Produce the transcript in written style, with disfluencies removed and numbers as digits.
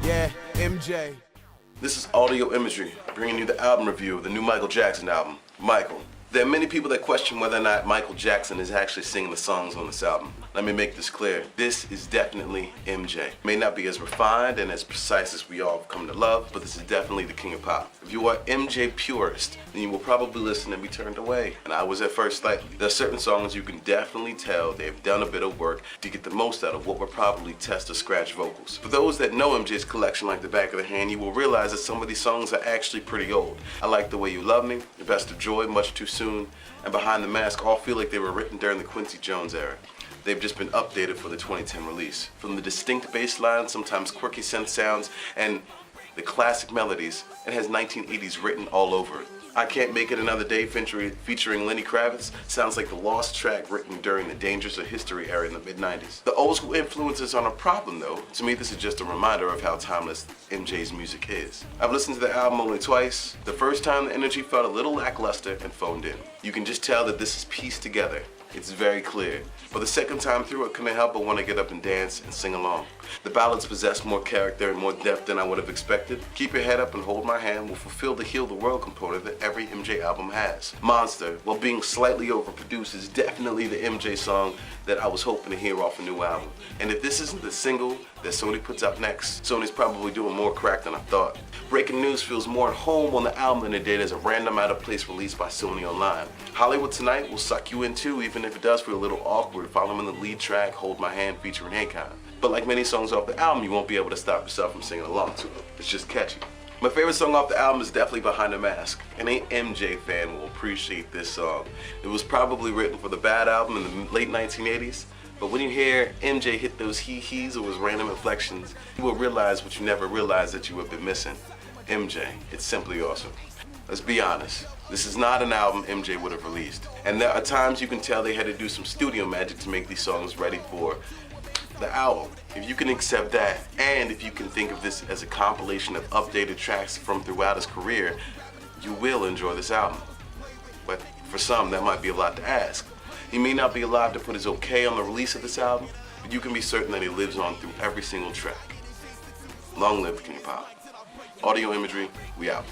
Yeah, MJ. This is Audio Imagery, bringing you the album review of the new Michael Jackson album, Michael. There are many people that question whether or not Michael Jackson is actually singing the songs on this album. Let me make this clear. This is definitely MJ. It may not be as refined and as precise as we all have come to love, but this is definitely the king of pop. If you are MJ purist, then you will probably listen and be turned away. And I was at first slightly. There are certain songs you can definitely tell they've done a bit of work to get the most out of what were probably test or scratch vocals. For those that know MJ's collection like the back of the hand, you will realize that some of these songs are actually pretty old. I Like the Way You Love Me, The Best of Joy, Much Too Soon, and Behind the Mask all feel like they were written during the Quincy Jones era. They've just been updated for the 2010 release. From the distinct bass line, sometimes quirky synth sounds, and the classic melodies, it has 1980s written all over it. I Can't Make It Another Day featuring Lenny Kravitz sounds like the lost track written during the Dangers of History era in the mid-90s. The old school influences aren't a problem though. To me, this is just a reminder of how timeless MJ's music is. I've listened to the album only twice. The first time the energy felt a little lackluster and phoned in. You can just tell that this is pieced together. It's very clear. But the second time through, I couldn't help but want to get up and dance and sing along. The ballads possess more character and more depth than I would have expected. Keep Your Head Up and Hold My Hand will fulfill the Heal the World component that every MJ album has. Monster, while being slightly overproduced, is definitely the MJ song that I was hoping to hear off a new album. And if this isn't the single that Sony puts out next, Sony's probably doing more crack than I thought. Breaking News feels more at home on the album than it did as a random out-of-place release by Sony Online. Hollywood Tonight will suck you in too, even if it does feel a little awkward following the lead track, Hold My Hand, featuring Akon. But like many songs off the album, you won't be able to stop yourself from singing along to it. It's just catchy. My favorite song off the album is definitely Behind the Mask. Any MJ fan will appreciate this song. It was probably written for the Bad album in the late 1980s, but when you hear MJ hit those he-he's or his random inflections, you will realize what you never realized that you have been missing. MJ, it's simply awesome. Let's be honest, this is not an album MJ would have released. And there are times you can tell they had to do some studio magic to make these songs ready for the album. If you can accept that, and if you can think of this as a compilation of updated tracks from throughout his career, you will enjoy this album. But for some, that might be a lot to ask. He may not be alive to put his okay on the release of this album, but you can be certain that he lives on through every single track. Long live King of Pop. Audio Imagery, we out.